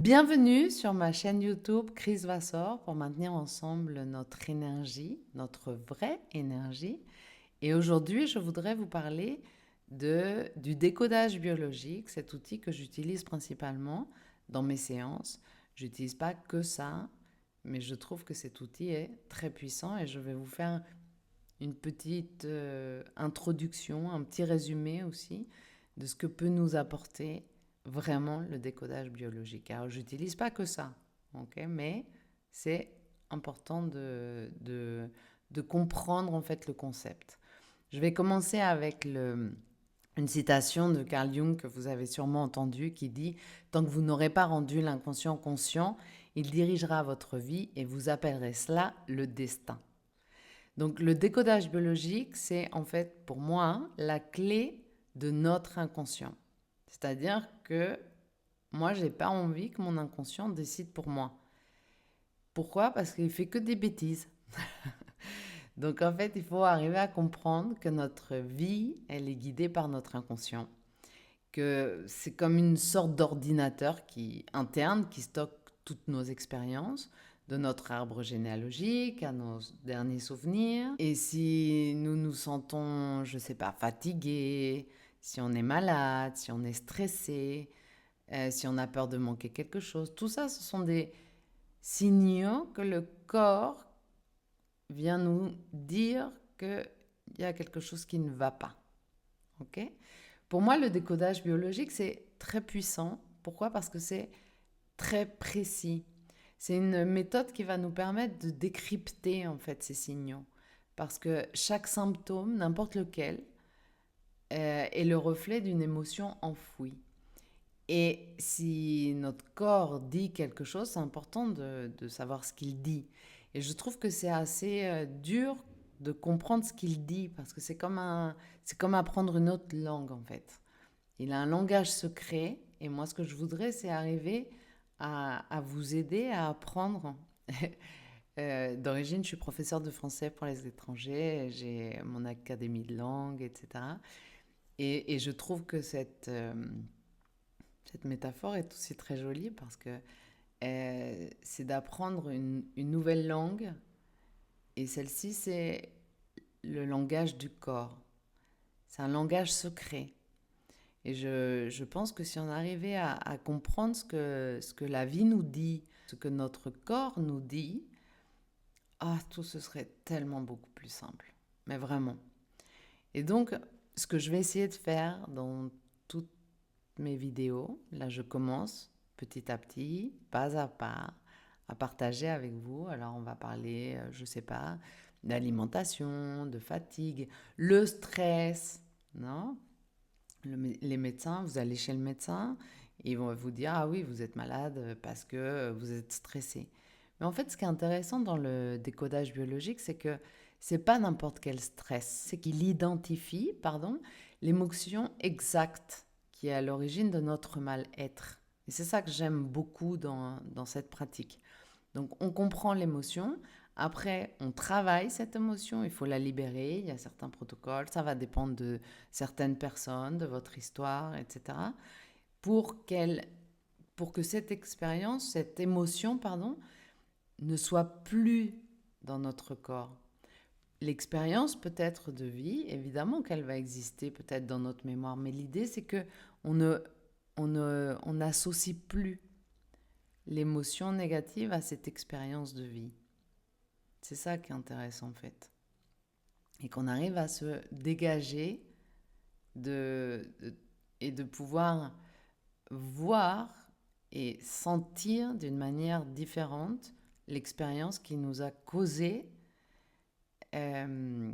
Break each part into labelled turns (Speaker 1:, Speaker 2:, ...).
Speaker 1: Bienvenue sur ma chaîne YouTube Chris Vassor pour maintenir ensemble notre énergie, notre vraie énergie. Et aujourd'hui, je voudrais vous parler du décodage biologique, cet outil que j'utilise principalement dans mes séances. Je n'utilise pas que ça, mais je trouve que cet outil est très puissant et je vais vous faire une petite introduction, un petit résumé aussi de ce que peut nous apporter vraiment le décodage biologique. Alors, j'utilise pas que ça, ok, mais c'est important de comprendre en fait le concept. Je vais commencer avec une citation de Carl Jung que vous avez sûrement entendue qui dit « Tant que vous n'aurez pas rendu l'inconscient conscient, il dirigera votre vie et vous appellerez cela le destin. » Donc le décodage biologique, c'est en fait pour moi la clé de notre inconscient. C'est-à-dire que moi, j'ai pas envie que mon inconscient décide pour moi. Pourquoi? Parce qu'il fait que des bêtises. Donc en fait, il faut arriver à comprendre que notre vie, elle est guidée par notre inconscient. Que c'est comme une sorte d'ordinateur interne qui stocke toutes nos expériences, de notre arbre généalogique à nos derniers souvenirs. Et si nous nous sentons, je sais pas, fatigués, si on est malade, si on est stressé, si on a peur de manquer quelque chose, tout ça, ce sont des signaux que le corps vient nous dire qu'il y a quelque chose qui ne va pas. Ok? Pour moi, le décodage biologique, c'est très puissant. Pourquoi? Parce que c'est très précis. C'est une méthode qui va nous permettre de décrypter en fait ces signaux. Parce que chaque symptôme, n'importe lequel, est le reflet d'une émotion enfouie. Et si notre corps dit quelque chose, c'est important de savoir ce qu'il dit. Et je trouve que c'est assez dur de comprendre ce qu'il dit, parce que c'est comme apprendre une autre langue en fait. Il a un langage secret, et moi ce que je voudrais, c'est arriver à vous aider à apprendre. D'origine, je suis professeure de français pour les étrangers, j'ai mon académie de langue, etc. Et je trouve que cette métaphore est aussi très jolie parce que c'est d'apprendre une nouvelle langue, et celle-ci, c'est le langage du corps. C'est un langage secret. Et je pense que si on arrivait à comprendre ce que la vie nous dit, ce que notre corps nous dit, tout ce serait tellement beaucoup plus simple. Mais vraiment. Et donc, ce que je vais essayer de faire dans toutes mes vidéos, là je commence petit à petit, pas à pas, à partager avec vous. Alors on va parler, je sais pas, d'alimentation, de fatigue, le stress, non? Les médecins, vous allez chez le médecin, ils vont vous dire, ah oui, vous êtes malade parce que vous êtes stressé. Mais en fait, ce qui est intéressant dans le décodage biologique, c'est que c'est pas n'importe quel stress, c'est qu'il identifie, pardon, l'émotion exacte qui est à l'origine de notre mal-être. Et c'est ça que j'aime beaucoup dans cette pratique. Donc on comprend l'émotion, après on travaille cette émotion, il faut la libérer, il y a certains protocoles, ça va dépendre de certaines personnes, de votre histoire, etc. Pour, pour que cette expérience, cette émotion, pardon, ne soit plus dans notre corps. L'expérience peut être de vie, évidemment qu'elle va exister peut-être dans notre mémoire, mais l'idée c'est que on n'associe plus l'émotion négative à cette expérience de vie. C'est ça qui est intéressant en fait. Et qu'on arrive à se dégager et de pouvoir voir et sentir d'une manière différente l'expérience qui nous a causé euh,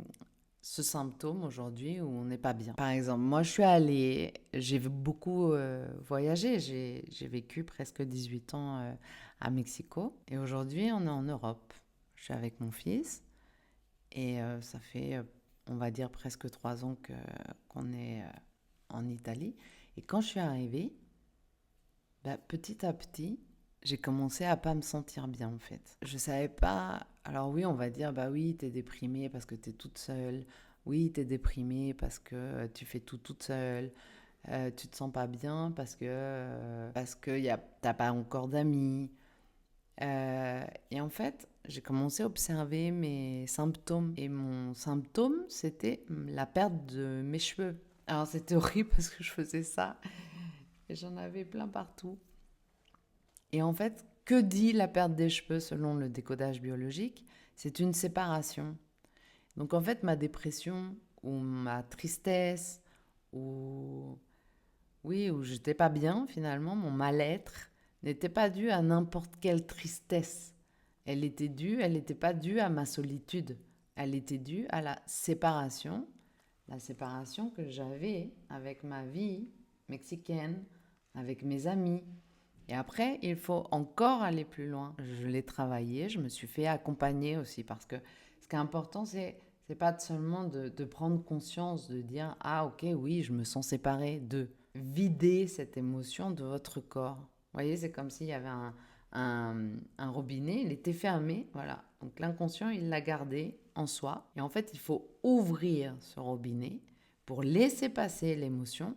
Speaker 1: ce symptôme aujourd'hui où on n'est pas bien. Par exemple, moi j'ai beaucoup voyagé, j'ai vécu presque 18 ans à Mexico, et aujourd'hui on est en Europe. Je suis avec mon fils, et ça fait, on va dire, presque 3 ans qu'on est en Italie. Et quand je suis arrivée, petit à petit, j'ai commencé à pas me sentir bien en fait. Je savais pas. Alors oui, on va dire bah oui, t'es déprimée parce que t'es toute seule. Oui, t'es déprimée parce que tu fais tout toute seule. tu te sens pas bien parce que t'as pas encore d'amis. Et en fait, j'ai commencé à observer mes symptômes. Et mon symptôme, c'était la perte de mes cheveux. Alors c'était horrible parce que je faisais ça et j'en avais plein partout. Et en fait, que dit la perte des cheveux selon le décodage biologique? C'est une séparation. Donc en fait, ma dépression ou ma tristesse ou oui, où j'étais pas bien finalement, mon mal-être n'était pas dû à n'importe quelle tristesse. Elle n'était pas due à ma solitude. Elle était due à la séparation que j'avais avec ma vie mexicaine, avec mes amis. Et après, il faut encore aller plus loin. Je l'ai travaillé, je me suis fait accompagner aussi parce que ce qui est important, c'est pas seulement de prendre conscience, de dire ah ok oui je me sens séparée, de vider cette émotion de votre corps. Vous voyez, c'est comme s'il y avait un robinet, il était fermé, voilà. Donc l'inconscient, il l'a gardé en soi. Et en fait, il faut ouvrir ce robinet pour laisser passer l'émotion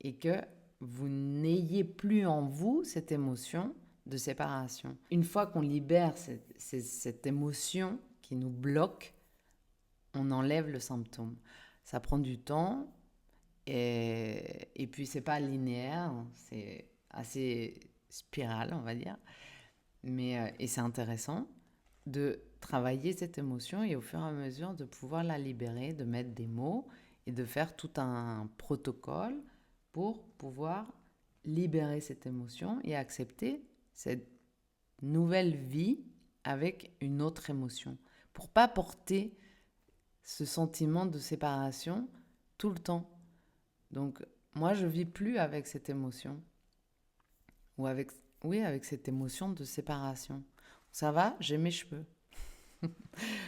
Speaker 1: et que vous n'ayez plus en vous cette émotion de séparation. Une fois qu'on libère cette émotion qui nous bloque, on enlève le symptôme. Ça prend du temps et puis c'est pas linéaire, c'est assez spiral, on va dire. Et c'est intéressant de travailler cette émotion et au fur et à mesure de pouvoir la libérer, de mettre des mots et de faire tout un protocole pour pouvoir libérer cette émotion et accepter cette nouvelle vie avec une autre émotion. Pour pas porter ce sentiment de séparation tout le temps. Donc, moi, je vis plus avec cette émotion. Ou avec, oui, avec cette émotion de séparation. Ça va, j'ai mes cheveux.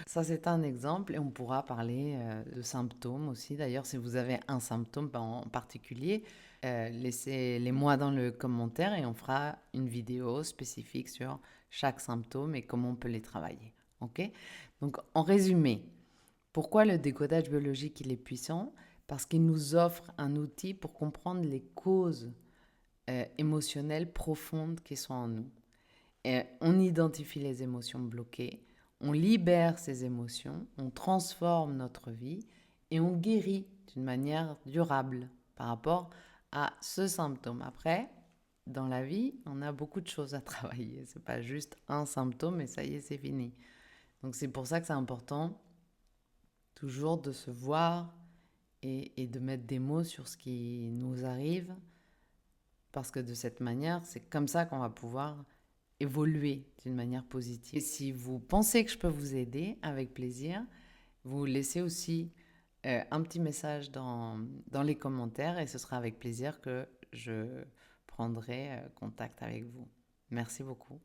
Speaker 1: Ça, c'est un exemple et on pourra parler de symptômes aussi. D'ailleurs, si vous avez un symptôme en particulier, laissez-les-moi dans le commentaire et on fera une vidéo spécifique sur chaque symptôme et comment on peut les travailler. Ok? Donc, en résumé, pourquoi le décodage biologique il est puissant? Parce qu'il nous offre un outil pour comprendre les causes émotionnelles profondes qui sont en nous. Et on identifie les émotions bloquées, on libère ces émotions, on transforme notre vie et on guérit d'une manière durable par rapport à ce symptôme. Après, dans la vie, on a beaucoup de choses à travailler. C'est pas juste un symptôme et ça y est, c'est fini. Donc c'est pour ça que c'est important toujours de se voir et de mettre des mots sur ce qui nous arrive parce que de cette manière, c'est comme ça qu'on va pouvoir évoluer d'une manière positive. Et si vous pensez que je peux vous aider, avec plaisir, vous laissez aussi un petit message dans les commentaires et ce sera avec plaisir que je prendrai contact avec vous. Merci beaucoup.